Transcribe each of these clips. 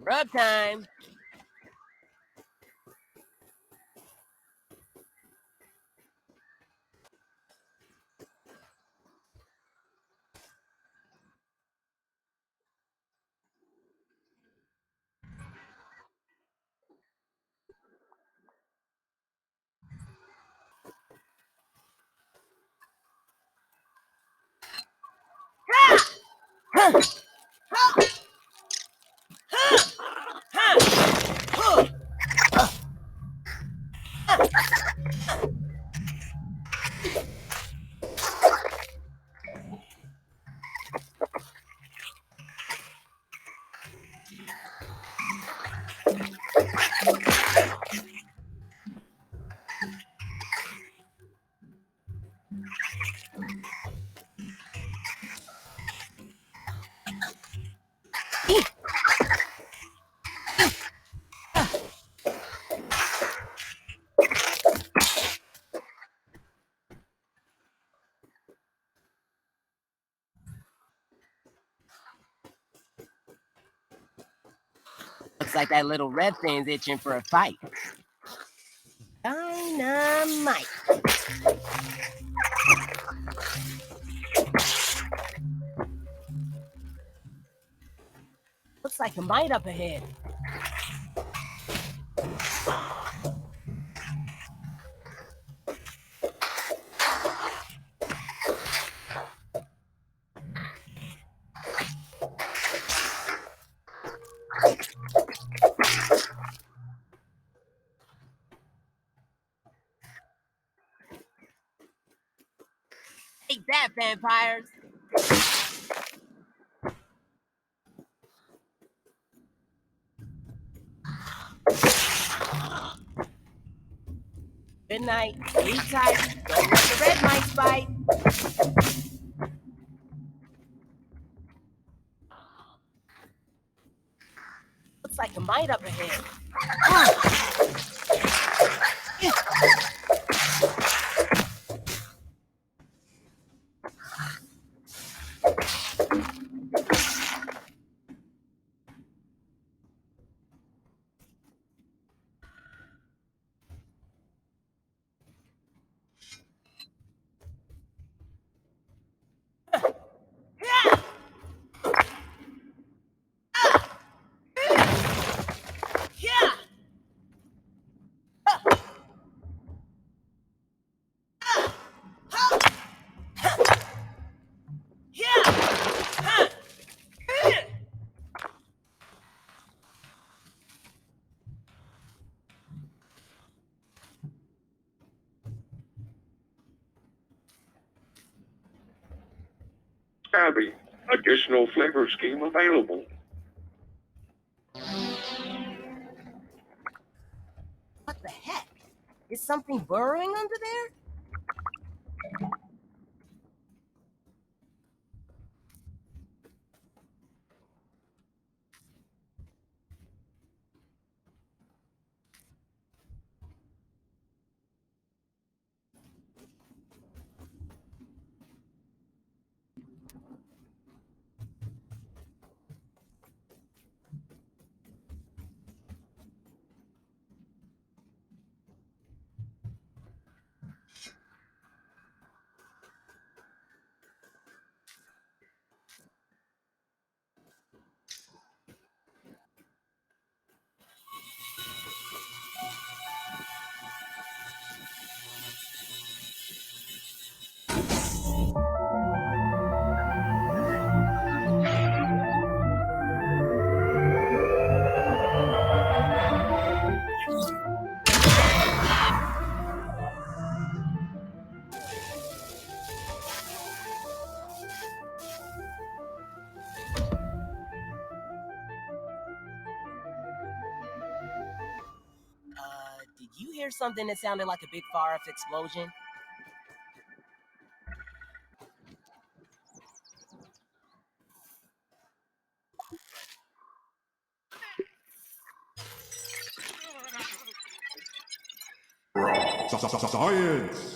Rub time. Looks like that little red thing's itching for a fight. Dynamite. Looks like a mite up ahead. Take that, vampires. Good night. Sleep tight. Don't let the red mice bite. Looks like a mite up ahead. Abby, additional flavor scheme available. What the heck? Is something burrowing under there? Did you hear something that sounded like a big far-off explosion? Science!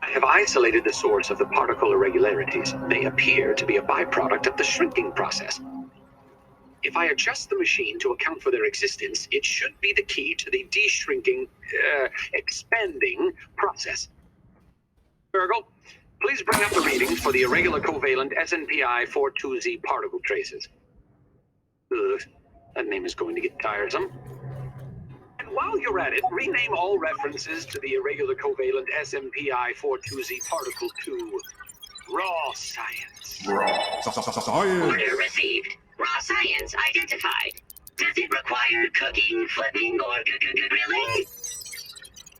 I have isolated the source of the particle irregularities. They appear to be a byproduct of the shrinking process. If I adjust the machine to account for their existence, it should be the key to the de-shrinking, expanding process. BURG.L, please bring up the readings for the irregular covalent SNPI42Z particle traces. Ugh, that name is going to get tiresome. And while you're at it, rename all references to the irregular covalent SNPI42Z particle to raw science. Order received. Raw science identified. Does it require cooking, flipping, or grilling?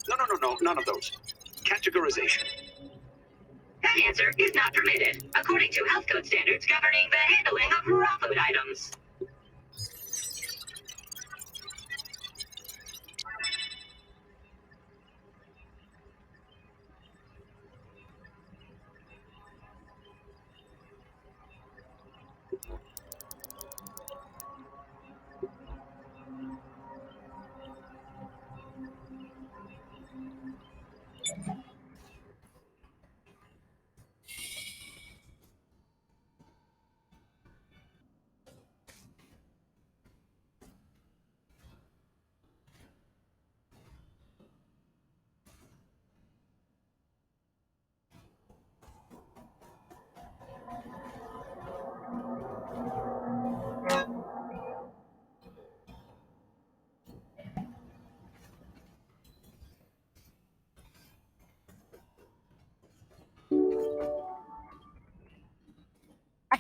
No, none of those. Categorization. That answer is not permitted, according to health code standards governing the handling of raw food items.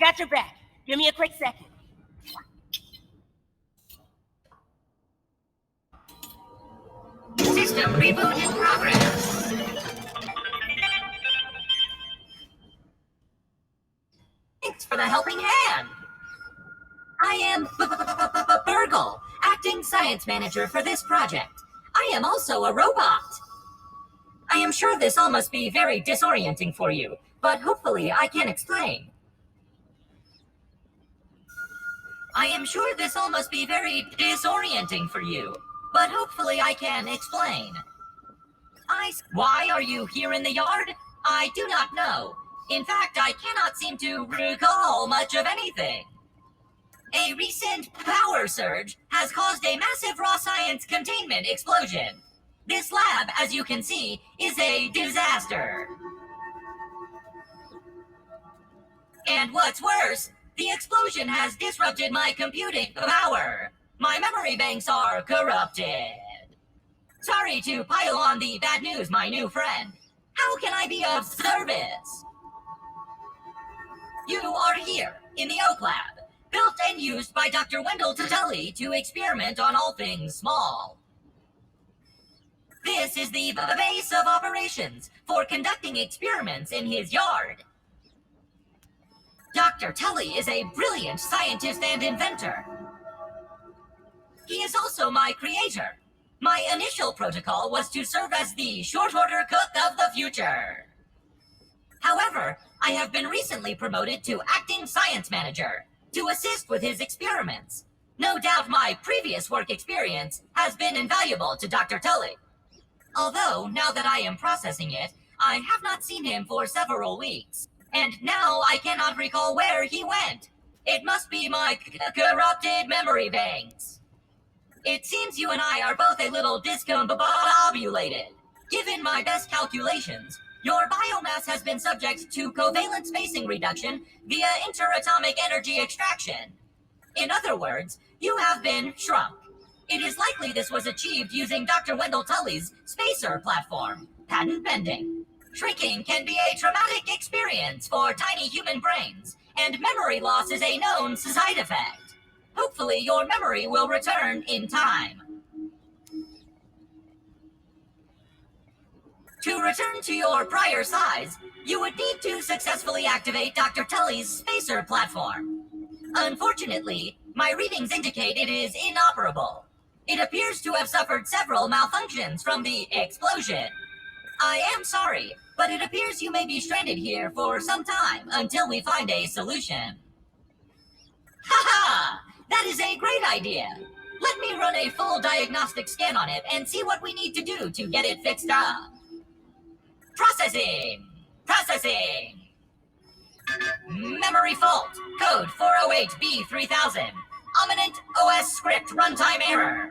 got your back. Give me a quick second. System reboot in progress. Thanks for the helping hand. I am BURG.L, acting science manager for this project. I am also a robot. I am sure this all must be very disorienting for you, but hopefully I can explain. I am sure this all must be very disorienting for you, but hopefully I can explain. Why are you here in the yard? I do not know. In fact, I cannot seem to recall much of anything. A recent power surge has caused a massive raw science containment explosion. This lab, as you can see, is a disaster. And what's worse, the explosion has disrupted my computing power. My memory banks are corrupted. Sorry to pile on the bad news, my new friend. How can I be of service? You are here, in the Oak Lab, built and used by Dr. Wendell Tully to experiment on all things small. This is the base of operations for conducting experiments in his yard. Dr. Tully is a brilliant scientist and inventor. He is also my creator. My initial protocol was to serve as the short order cook of the future. However, I have been recently promoted to acting science manager to assist with his experiments. No doubt my previous work experience has been invaluable to Dr. Tully. Although, now that I am processing it, I have not seen him for several weeks. And now I cannot recall where he went. It must be my corrupted memory banks. It seems you and I are both a little discombobulated. Given my best calculations, your biomass has been subject to covalent spacing reduction via interatomic energy extraction. In other words, you have been shrunk. It is likely this was achieved using Dr. Wendell Tully's spacer platform, patent pending. Shrinking can be a traumatic experience for tiny human brains, and memory loss is a known side effect. Hopefully your memory will return in time. To return to your prior size, you would need to successfully activate Dr. Tully's spacer platform. Unfortunately, my readings indicate it is inoperable. It appears to have suffered several malfunctions from the explosion. I am sorry, but it appears you may be stranded here for some time until we find a solution. Haha! That is a great idea. Let me run a full diagnostic scan on it and see what we need to do to get it fixed up. Processing! Processing! Memory fault. Code 408B3000. Ominent OS script runtime error.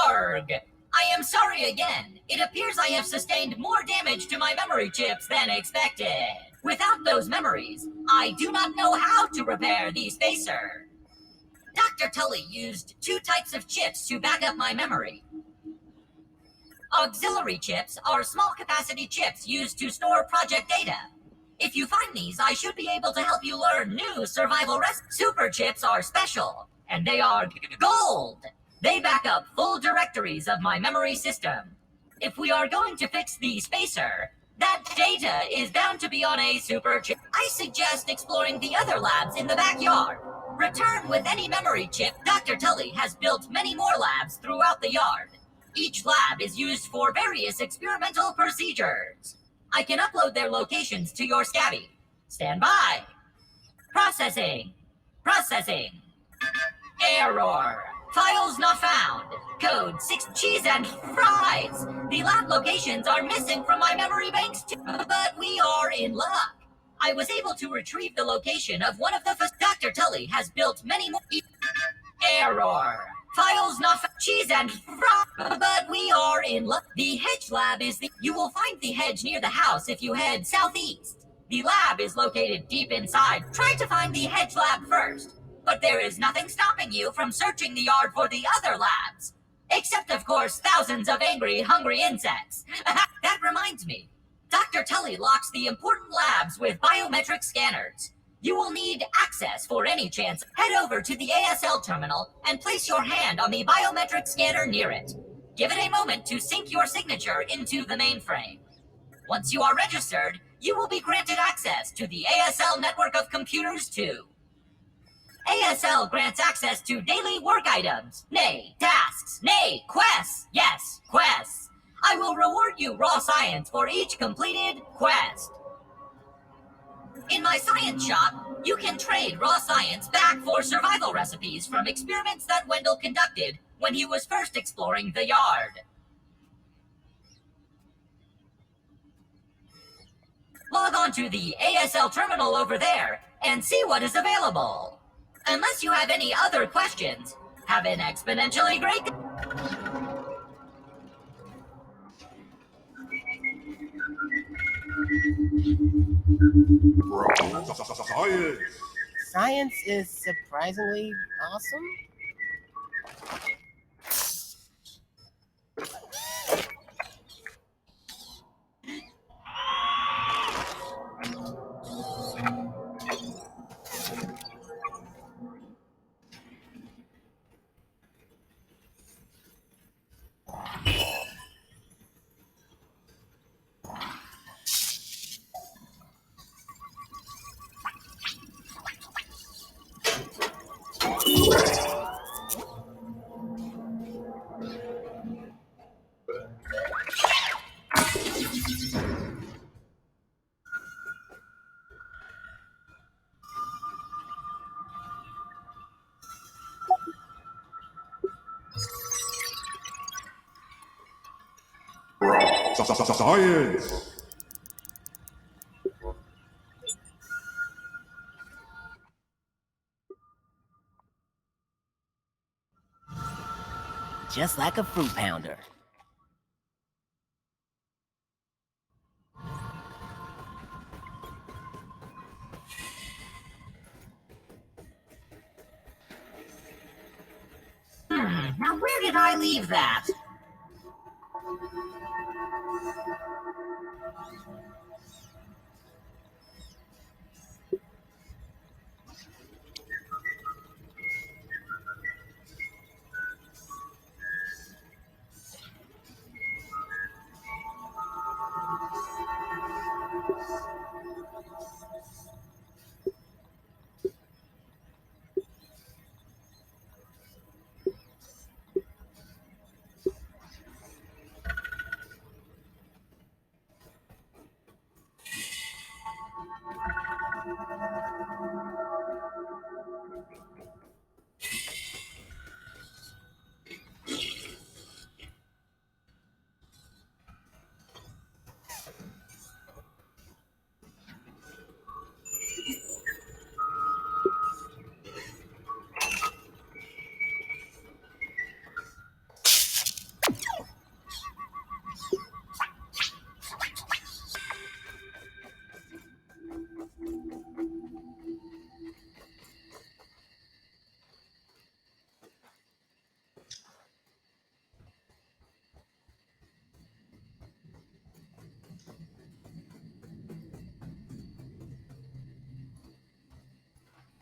ARG! I am sorry again. It appears I have sustained more damage to my memory chips than expected. Without those memories, I do not know how to repair the spacer. Dr. Tully used 2 types of chips to back up my memory. Auxiliary chips are small capacity chips used to store project data. If you find these, I should be able to help you learn new survival recipes. Super chips are special, and they are gold. They back up full directories of my memory system. If we are going to fix the spacer, that data is bound to be on a super chip. I suggest exploring the other labs in the backyard. Return with any memory chip. Dr. Tully has built many more labs throughout the yard. Each lab is used for various experimental procedures. I can upload their locations to your Scabby. Stand by. Processing. Processing. Error. Files not found. Code 6 cheese and fries. The lab locations are missing from my memory banks too. But we are in luck. I was able to retrieve the location of one of the Dr. Tully has built many more. Error. Files not found. Cheese and fries. But we are in luck. The hedge lab is the... You will find the hedge near the house if you head southeast. The lab is located deep inside. Try to find the hedge lab first. But there is nothing stopping you from searching the yard for the other labs. Except, of course, thousands of angry, hungry insects. That reminds me. Dr. Tully locks the important labs with biometric scanners. You will need access for any chance. Head over to the ASL terminal and place your hand on the biometric scanner near it. Give it a moment to sync your signature into the mainframe. Once you are registered, you will be granted access to the ASL network of computers too. ASL grants access to daily work items, nay, tasks, nay, quests. Yes, quests. I will reward you raw science for each completed quest. In my science shop, you can trade raw science back for survival recipes from experiments that Wendell conducted when he was first exploring the yard. Log on to the ASL terminal over there and see what is available. Unless you have any other questions, have an exponentially great day. Science. Science is surprisingly awesome. Science. Just like a fruit pounder. Now where did I leave that?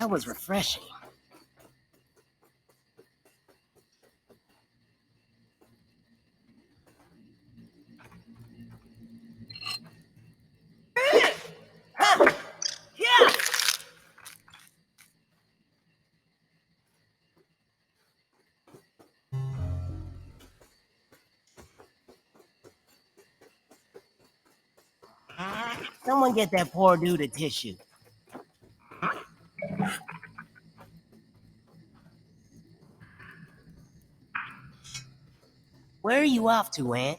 That was refreshing. Someone get that poor dude a tissue. Where are you off to, Aunt?